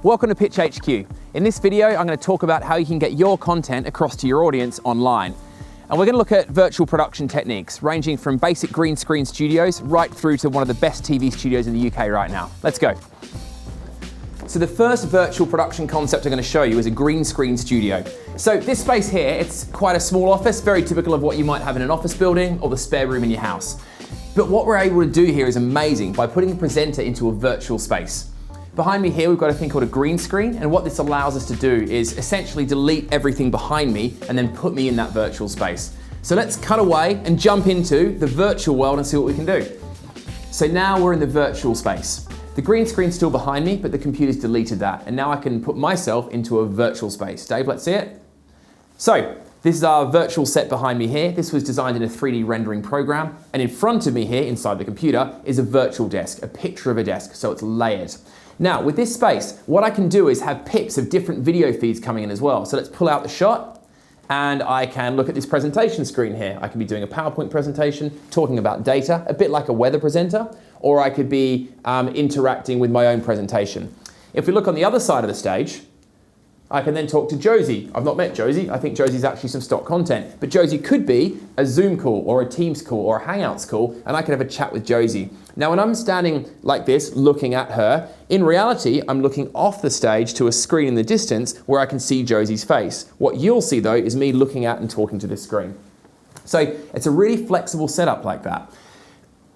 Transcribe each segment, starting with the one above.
Welcome to PYTCH HQ. In this video, I'm going to talk about how you can get your content across to your audience online. And we're going to look at virtual production techniques, ranging from basic green screen studios right through to one of the best TV studios in the UK right now. Let's go. So the first virtual production concept I'm going to show you is a green screen studio. So this space here, it's quite a small office, very typical of what you might have in an office building or the spare room in your house. But what we're able to do here is amazing by putting a presenter into a virtual space. Behind me here, we've got a thing called a green screen, and what this allows us to do is essentially delete everything behind me and then put me in that virtual space. So let's cut away and jump into the virtual world and see what we can do. So now we're in the virtual space. The green screen's still behind me, but the computer's deleted that, and now I can put myself into a virtual space. Dave, let's see it. So this is our virtual set behind me here. This was designed in a 3D rendering program, and in front of me here, inside the computer, is a virtual desk, a picture of a desk, so it's layered. Now, with this space, what I can do is have pips of different video feeds coming in as well. So let's pull out the shot, and I can look at this presentation screen here. I can be doing a PowerPoint presentation, talking about data, a bit like a weather presenter, or I could be interacting with my own presentation. If we look on the other side of the stage, I can then talk to Josie. I've not met Josie. I think Josie's actually some stock content. But Josie could be a Zoom call or a Teams call or a Hangouts call, and I could have a chat with Josie. Now, when I'm standing like this, looking at her, in reality, I'm looking off the stage to a screen in the distance where I can see Josie's face. What you'll see, though, is me looking at and talking to this screen. So it's a really flexible setup like that.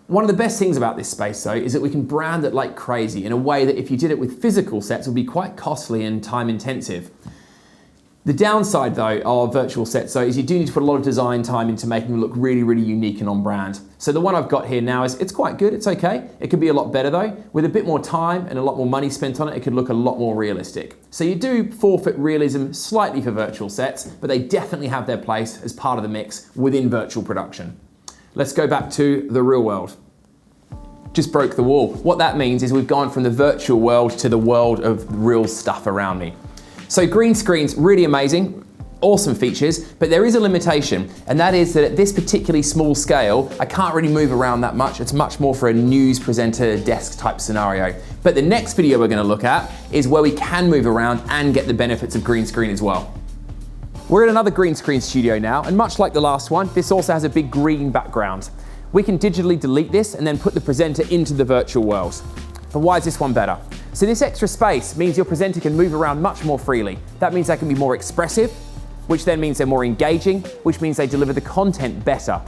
One of the best things about this space, though, is that we can brand it like crazy in a way that if you did it with physical sets, would be quite costly and time intensive. The downside, though, of virtual sets, though, is you do need to put a lot of design time into making them look really, really unique and on brand. So the one I've got here now it's quite good, it's okay. It could be a lot better, though. With a bit more time and a lot more money spent on it, it could look a lot more realistic. So you do forfeit realism slightly for virtual sets, but they definitely have their place as part of the mix within virtual production. Let's go back to the real world. Just broke the wall. What that means is we've gone from the virtual world to the world of real stuff around me. So green screen's really amazing, awesome features, but there is a limitation, and that is that at this particularly small scale, I can't really move around that much. It's much more for a news presenter desk type scenario. But the next video we're gonna look at is where we can move around and get the benefits of green screen as well. We're in another green screen studio now, and much like the last one, this also has a big green background. We can digitally delete this and then put the presenter into the virtual world. But why is this one better? So this extra space means your presenter can move around much more freely. That means they can be more expressive, which then means they're more engaging, which means they deliver the content better.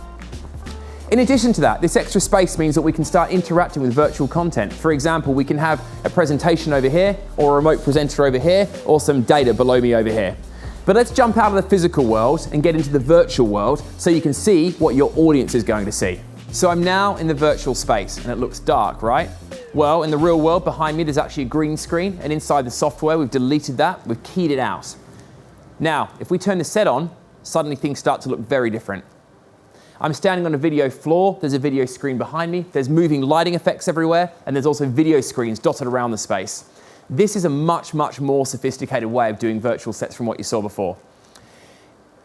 In addition to that, this extra space means that we can start interacting with virtual content. For example, we can have a presentation over here, or a remote presenter over here, or some data below me over here. But let's jump out of the physical world and get into the virtual world so you can see what your audience is going to see. So I'm now in the virtual space, and it looks dark, right? Well, in the real world, behind me, there's actually a green screen, and inside the software, we've deleted that, we've keyed it out. Now, if we turn the set on, suddenly things start to look very different. I'm standing on a video floor, there's a video screen behind me, there's moving lighting effects everywhere, and there's also video screens dotted around the space. This is a much, much more sophisticated way of doing virtual sets from what you saw before.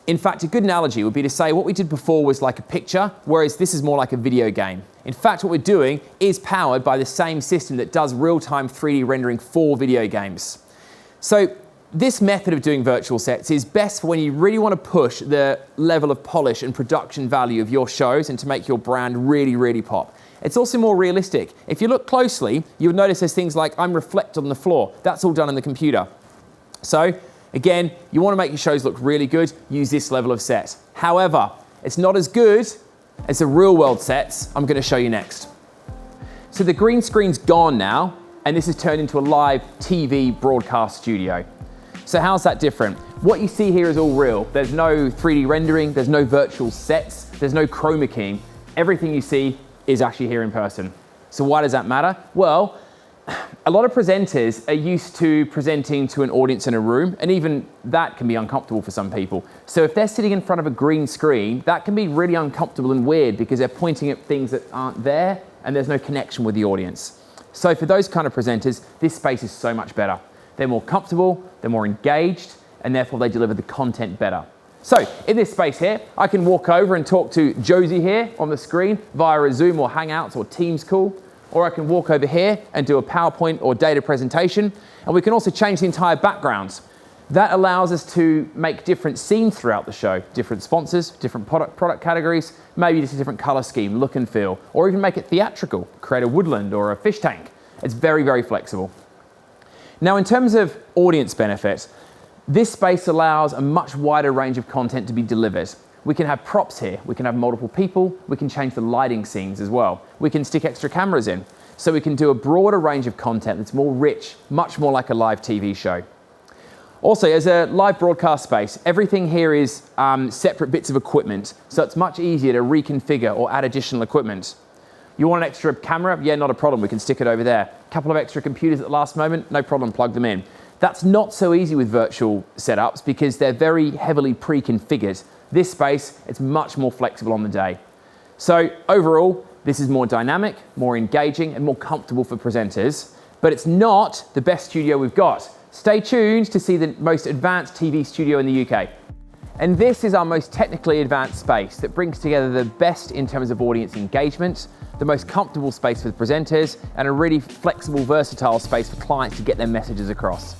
In fact, a good analogy would be to say what we did before was like a picture, whereas this is more like a video game. In fact, what we're doing is powered by the same system that does real-time 3D rendering for video games. So this method of doing virtual sets is best for when you really want to push the level of polish and production value of your shows and to make your brand really, really pop. It's also more realistic. If you look closely, you'll notice there's things like I'm reflected on the floor. That's all done in the computer. So again, you want to make your shows look really good, use this level of set. However, it's not as good as the real world sets I'm going to show you next. So the green screen's gone now, and this has turned into a live TV broadcast studio. So how's that different? What you see here is all real. There's no 3D rendering, there's no virtual sets, there's no chroma keying. Everything you see is actually here in person. So why does that matter? Well, a lot of presenters are used to presenting to an audience in a room, and even that can be uncomfortable for some people. So if they're sitting in front of a green screen, that can be really uncomfortable and weird because they're pointing at things that aren't there and there's no connection with the audience. So for those kind of presenters, this space is so much better. They're more comfortable, they're more engaged, and therefore they deliver the content better. So in this space here, I can walk over and talk to Josie here on the screen via a Zoom or Hangouts or Teams call. or I can walk over here and do a PowerPoint or data presentation. And we can also change the entire backgrounds. That allows us to make different scenes throughout the show, different sponsors, different product categories, maybe just a different color scheme, look and feel, or even make it theatrical, create a woodland or a fish tank. It's very, very flexible. Now, in terms of audience benefits, this space allows a much wider range of content to be delivered. We can have props here, we can have multiple people, we can change the lighting scenes as well. We can stick extra cameras in, so we can do a broader range of content that's more rich, much more like a live TV show. Also, as a live broadcast space, everything here is separate bits of equipment, so it's much easier to reconfigure or add additional equipment. You want an extra camera? Yeah, not a problem, we can stick it over there. A couple of extra computers at the last moment? No problem, plug them in. That's not so easy with virtual setups because they're very heavily pre-configured. This space, it's much more flexible on the day. So overall, this is more dynamic, more engaging, and more comfortable for presenters, but it's not the best studio we've got. Stay tuned to see the most advanced TV studio in the UK. And this is our most technically advanced space that brings together the best in terms of audience engagement, the most comfortable space for presenters, and a really flexible, versatile space for clients to get their messages across.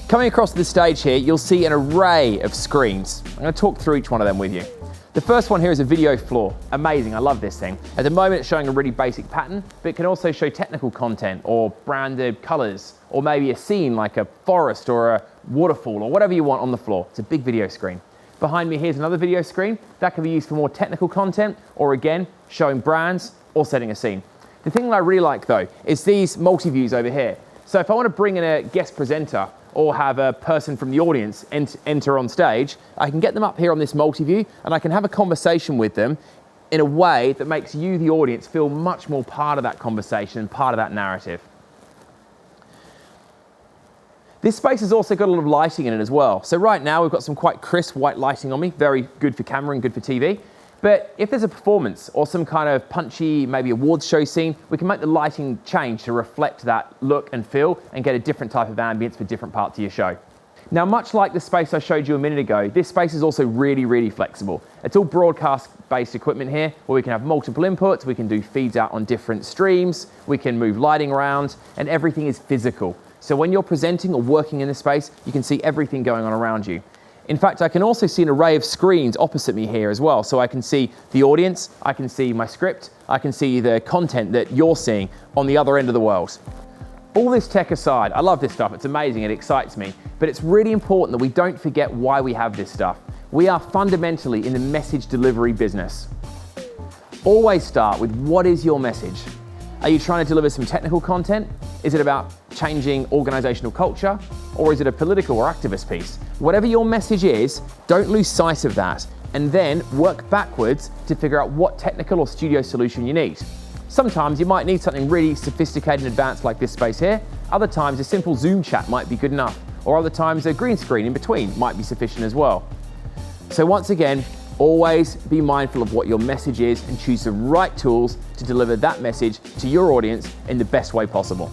Coming across the stage here, you'll see an array of screens. I'm going to talk through each one of them with you. The first one here is a video floor. Amazing, I love this thing. At the moment it's showing a really basic pattern, but it can also show technical content or branded colors, or maybe a scene like a forest or a waterfall or whatever you want on the floor. It's a big video screen. Behind me here's another video screen. That can be used for more technical content, or again, showing brands or setting a scene. The thing that I really like though, is these multi-views over here. So if I want to bring in a guest presenter, or have a person from the audience enter on stage, I can get them up here on this multi-view and I can have a conversation with them in a way that makes you, the audience, feel much more part of that conversation and part of that narrative. This space has also got a lot of lighting in it as well. So right now we've got some quite crisp white lighting on me, very good for camera and good for TV. But if there's a performance or some kind of punchy, maybe awards show scene, we can make the lighting change to reflect that look and feel and get a different type of ambience for different parts of your show. Now, much like the space I showed you a minute ago, this space is also really, really flexible. It's all broadcast-based equipment here, where we can have multiple inputs, we can do feeds out on different streams, we can move lighting around, and everything is physical. So when you're presenting or working in this space, you can see everything going on around you. In fact, I can also see an array of screens opposite me here as well. So I can see the audience, I can see my script, I can see the content that you're seeing on the other end of the world. All this tech aside, I love this stuff, it's amazing, it excites me, but it's really important that we don't forget why we have this stuff. We are fundamentally in the message delivery business. Always start with what is your message? Are you trying to deliver some technical content? Is it about changing organizational culture? Or is it a political or activist piece? Whatever your message is, don't lose sight of that, and then work backwards to figure out what technical or studio solution you need. Sometimes you might need something really sophisticated and advanced like this space here. Other times a simple Zoom chat might be good enough, or other times a green screen in between might be sufficient as well. So once again, always be mindful of what your message is and choose the right tools to deliver that message to your audience in the best way possible.